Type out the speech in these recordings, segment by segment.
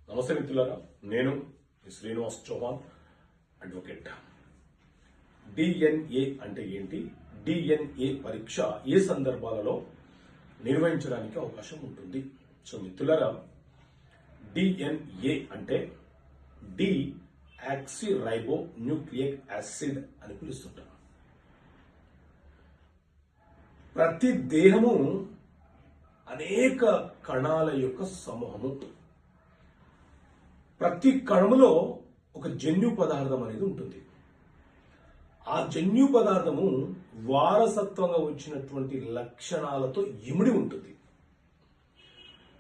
నమస్తే మిత్రులారా, నేను శ్రీనివాస్ చౌహాన్, అడ్వకేట్. డిఎన్ఏ అంటే ఏంటి? డిఎన్ఏ పరీక్ష ఏ సందర్భాలలో నిర్వహించడానికి అవకాశం ఉంటుంది? సో మిత్రులారా, డిఎన్ఏ అంటే డిఆక్సిరైబో న్యూక్లియిక్ యాసిడ్ అని పిలుస్తుంటారు. ప్రతి దేహము అనేక కణాల యొక్క సమూహము. ప్రతి కణములో ఒక జన్యు పదార్థం అనేది ఉంటుంది. ఆ జన్యు పదార్థము వారసత్వంగా వచ్చినటువంటి లక్షణాలతో ఇమిడి ఉంటుంది.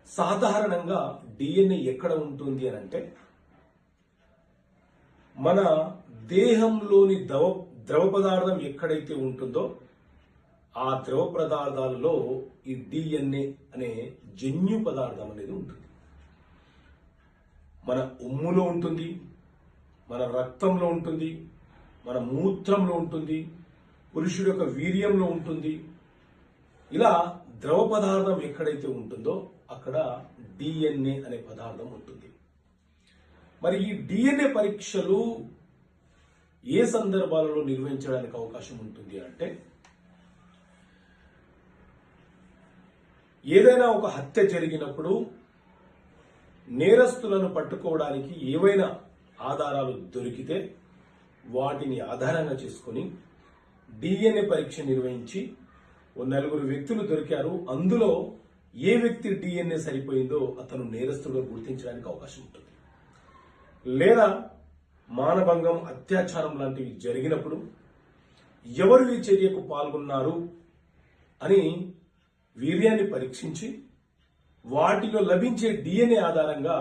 సాధారణంగా డిఎన్ఏ ఎక్కడ ఉంటుంది అని అంటే, మన దేహంలోని ద్రవ పదార్థం ఎక్కడైతే ఉంటుందో ఆ ద్రవ పదార్థాలలో ఈ డిఎన్ఏ అనే జన్యు పదార్థం అనేది ఉంటుంది. మన ఉమ్ములో ఉంటుంది, మన రక్తంలో ఉంటుంది, మన మూత్రంలో ఉంటుంది, పురుషుడి యొక్క వీర్యంలో ఉంటుంది. ఇలా ద్రవ పదార్థం ఎక్కడైతే ఉంటుందో అక్కడ డిఎన్ఏ అనే పదార్థం ఉంటుంది. మరి ఈ డిఎన్ఏ పరీక్షలు ఏ సందర్భాలలో నిర్వహించడానికి అవకాశం ఉంటుంది అంటే, ఏదైనా ఒక హత్య జరిగినప్పుడు నేరస్తులను పట్టుకోవడానికి ఏవైనా ఆధారాలు దొరికితే వాటిని ఆధారంగా చేసుకొని డిఎన్ఏ పరీక్ష నిర్వహించి నలుగురు వ్యక్తులు దొరికారు, అందులో ఏ వ్యక్తి డిఎన్ఏ సరిపోయిందో అతను నేరస్తుడుగా గుర్తించడానికి అవకాశం ఉంటుంది. లేదా మానభంగం, అత్యాచారం లాంటివి జరిగినప్పుడు ఎవరు ఈ చర్యకు పాల్గొన్నారు అని వీర్యాన్ని పరీక్షించి వాటిలో లభించే డిఎన్ఏ ఆధారంగా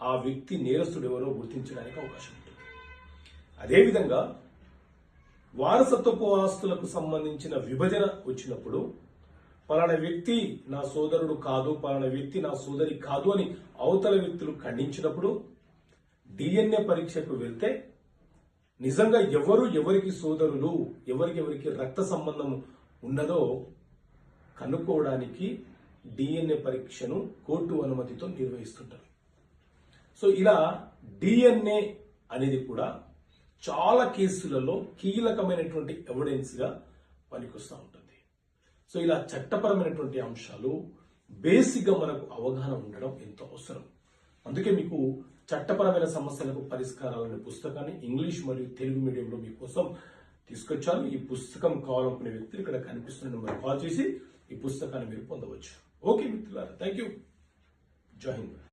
ఆ వ్యక్తి నేరస్తుడు ఎవరో గుర్తించడానికి అవకాశం ఉంటుంది. అదేవిధంగా వారసత్వపు ఆస్తులకు సంబంధించిన విభజన వచ్చినప్పుడు పలానా వ్యక్తి నా సోదరుడు కాదు, పలానా వ్యక్తి నా సోదరి కాదు అని అవతల వ్యక్తులు ఖండించినప్పుడు డిఎన్ఏ పరీక్షకు వెళ్తే నిజంగా ఎవరికి సోదరులు, ఎవరికి రక్త సంబంధం ఉన్నదో కనుక్కోవడానికి డిఎన్ఏ పరీక్షను కోర్టు అనుమతితో నిర్వహిస్తుంటారు. సో ఇలా డిఎన్ఏ అనేది కూడా చాలా కేసులలో కీలకమైనటువంటి ఎవిడెన్స్ గా పనికొస్తూ ఉంటుంది. సో ఇలా చట్టపరమైనటువంటి అంశాలు బేసిక్ గా మనకు అవగాహన ఉండడం ఎంతో అవసరం. అందుకే మీకు చట్టపరమైన సమస్యలకు పరిష్కారాలనే పుస్తకాన్ని ఇంగ్లీష్ మరియు తెలుగు మీడియంలో మీకోసం తీసుకొచ్చాను. ఈ పుస్తకం కావాలనుకునే వ్యక్తులు ఇక్కడ కనిపిస్తున్న నెంబర్ కాల్ చేసి ఈ పుస్తకాన్ని మీరు పొందవచ్చు. ఓకే మిత్రులారా, థ్యాంక్ యూ. జై హింద్.